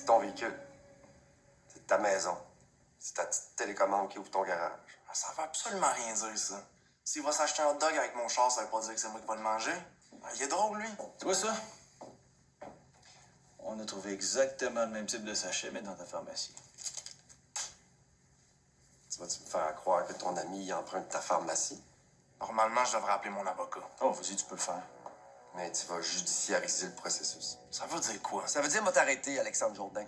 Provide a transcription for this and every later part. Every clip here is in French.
C'est ton véhicule. C'est ta maison. C'est ta petite télécommande qui ouvre ton garage. Ça veut absolument rien dire, ça. S'il va s'acheter un hot dog avec mon char, ça veut pas dire que c'est moi qui va le manger. Il est drôle, lui. Tu vois ça? On a trouvé exactement le même type de sachet, mais dans ta pharmacie. Tu vas-tu me faire croire que ton ami il emprunte ta pharmacie? Normalement, je devrais appeler mon avocat. Oh, vas-y, tu peux le faire. Mais tu vas judiciariser le processus. Ça veut dire quoi? Ça veut dire m'a t'arrêter, Alexandre Jourdain.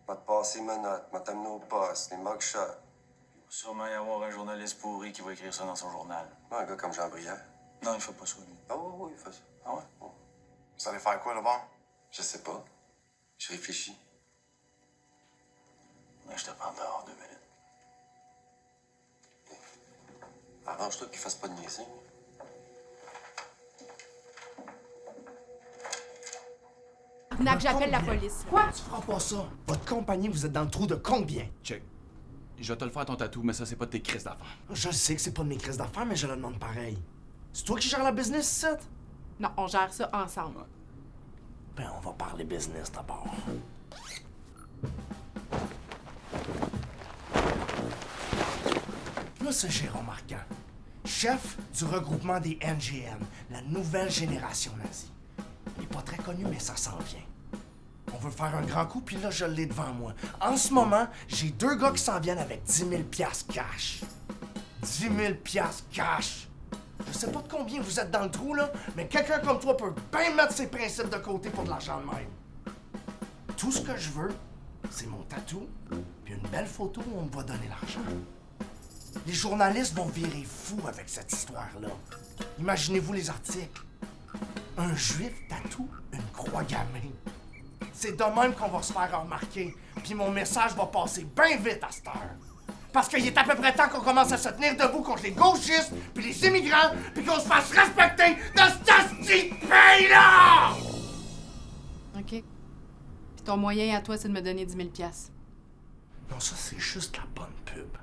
M'a te passer mes notes, m'a t'amener au poste, les mugshots. Il va sûrement y avoir un journaliste pourri qui va écrire ça dans son journal. Un gars comme Jean Brière. Non, il fait pas ça, lui. Ah oui, il fait ça. Ah ouais? Vous allez faire quoi, là bas? Je sais pas. Je réfléchis. Ouais, je te prends dehors 2 minutes. Arrange-toi qu'il fasse pas de niaiserie. J'appelle la police. Quoi? Tu feras pas ça. Votre compagnie, vous êtes dans le trou de combien? Check. Je vais te le faire ton tatou, mais ça, c'est pas de tes crises d'affaires. Je sais que c'est pas de mes crises d'affaires, mais je le demande pareil. C'est toi qui gères la business, c'est? Non, on gère ça ensemble. Ben, on va parler business d'abord. Moi, c'est Jérôme Marquand, chef du regroupement des NGN, la nouvelle génération nazie. Il est pas très connu, mais ça s'en vient. On veut faire un grand coup, puis là, je l'ai devant moi. En ce moment, j'ai 2 gars qui s'en viennent avec 10 000 piastres cash. 10 000 piastres cash! Je sais pas de combien vous êtes dans le trou, là, mais quelqu'un comme toi peut bien mettre ses principes de côté pour de l'argent de même. Tout ce que je veux, c'est mon tatou, puis une belle photo où on me va donner l'argent. Les journalistes vont virer fous avec cette histoire-là. Imaginez-vous les articles. Un juif tatou une croix gammée. C'est de même qu'on va se faire remarquer, puis mon message va passer bien vite à cette heure. Parce qu'il est à peu près temps qu'on commence à se tenir debout contre les gauchistes, puis les immigrants, puis qu'on se fasse respecter dans ce petit pays-là! OK. Puis ton moyen à toi, c'est de me donner 10 000 piastres. Non, ça, c'est juste la bonne pub.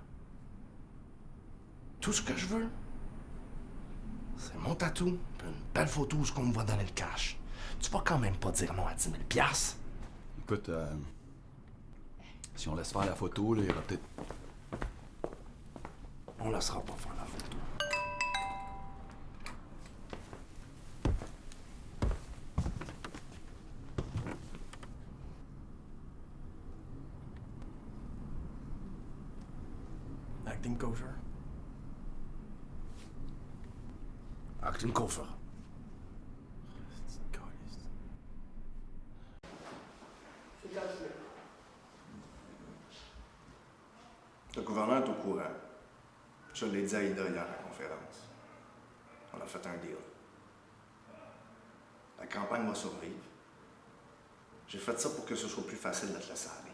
Tout ce que je veux, c'est mon tatou, puis une belle photo où on me va donner le cash. Tu vas quand même pas dire non à 10 000 piastres. Écoute, si on laisse faire la photo, là, il y aura peut-être... On laissera pas faire la photo. Acting kosher. Acting kosher. Le gouverneur est au courant. Je l'ai dit à Ida hier à la conférence. On a fait un deal. La campagne va survivre. J'ai fait ça pour que ce soit plus facile de te laisser aller.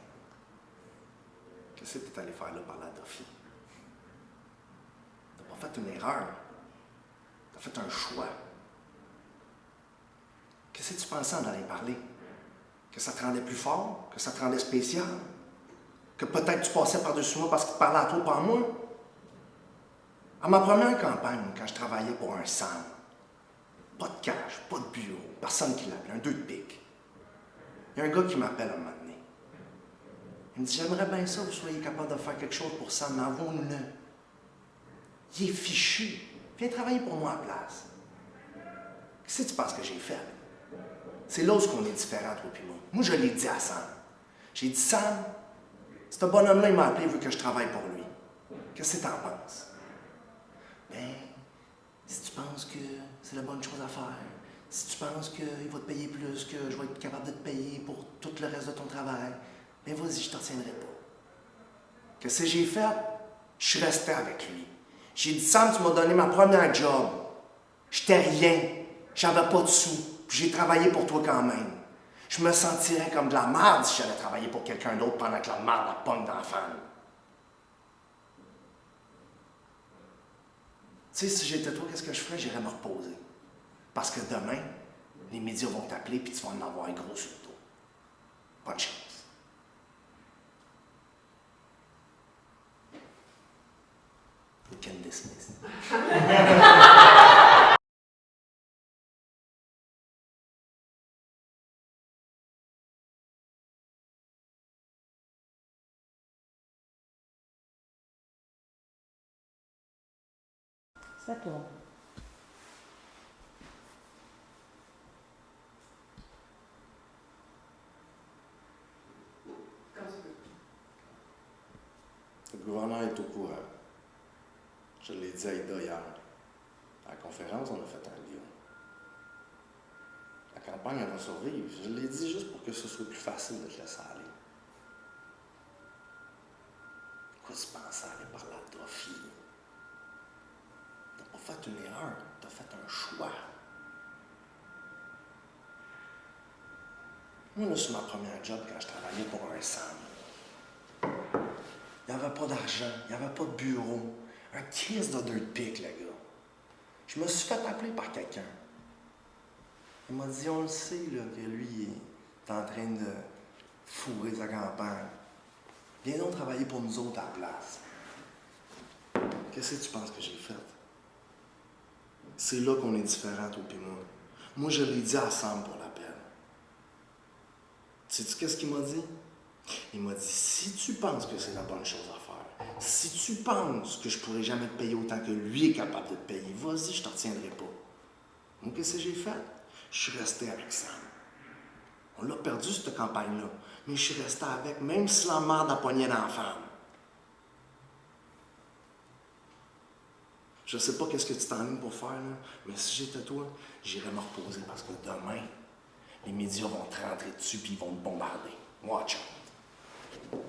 Qu'est-ce que tu es allé faire là par la Duffy? T'as pas fait une erreur. T'as fait un choix. Qu'est-ce que tu pensais en aller parler? Que ça te rendait plus fort? Que ça te rendait spécial? Que peut-être tu passais par-dessus moi parce qu'il te parlait à toi, pas à moi? À ma première campagne, quand je travaillais pour un SAM, pas de cash, pas de bureau, personne qui l'appelait, un 2 de pique. Il y a un gars qui m'appelle à un moment donné. Il me dit, j'aimerais bien ça, vous soyez capable de faire quelque chose pour Sam, mais envoie-nous-le. Il est fichu. Viens travailler pour moi à la place. Qu'est-ce que tu penses que j'ai fait? C'est là où on est différents, toi et moi. Moi, je l'ai dit à Sam. J'ai dit, Sam, ce bonhomme-là, il m'a appelé, il veut que je travaille pour lui. Qu'est-ce que t'en penses? Ben, si tu penses que c'est la bonne chose à faire, si tu penses qu'il va te payer plus, que je vais être capable de te payer pour tout le reste de ton travail, ben vas-y, je te retiendrai pas. Qu'est-ce que j'ai fait? Je suis resté avec lui. J'ai dit, Sam, tu m'as donné ma première job. J'étais rien. J'avais pas de sous. Puis j'ai travaillé pour toi quand même. Je me sentirais comme de la merde si j'allais travailler pour quelqu'un d'autre pendant que la merde la pogne dans la femme. Tu sais, si j'étais toi, qu'est-ce que je ferais? J'irais me reposer. Parce que demain, les médias vont t'appeler puis tu vas en avoir un gros sur le dos. Pas de chance. We can dismiss. C'est à toi. Le gouverneur est au courant. Je l'ai dit à Ida hier. À la conférence, on a fait un deal. La campagne, elle va survivre. Je l'ai dit juste pour que ce soit plus facile de te laisser aller. Pourquoi tu penses à aller par là, toi, fille? T'as pas fait une erreur, t'as fait un choix. Moi, là, sur ma première job, quand je travaillais pour un Sam, il n'y avait pas d'argent, il n'y avait pas de bureau. Un crise de dirt pic, le gars. Je me suis fait appeler par quelqu'un. Il m'a dit, on le sait, là, que lui, il est en train de fourrer sa campagne. Viens donc travailler pour nous autres à la place. Qu'est-ce que tu penses que j'ai fait? C'est là qu'on est différents, toi et moi. Moi, je l'ai dit à Sam pour l'appel. Sais-tu qu'est-ce qu'il m'a dit? Il m'a dit, si tu penses que c'est la bonne chose à faire, si tu penses que je pourrai jamais te payer autant que lui est capable de te payer, vas-y, je te retiendrai pas. Moi, qu'est-ce que j'ai fait? Je suis resté avec Sam. On l'a perdu, cette campagne-là, mais je suis resté avec, même si la merde a pogné dans la femme. Je sais pas qu'est-ce que tu t'enlignes pour faire, là, mais si j'étais toi, j'irais me reposer parce que demain, les médias vont te rentrer dessus puis ils vont te bombarder. Watch out.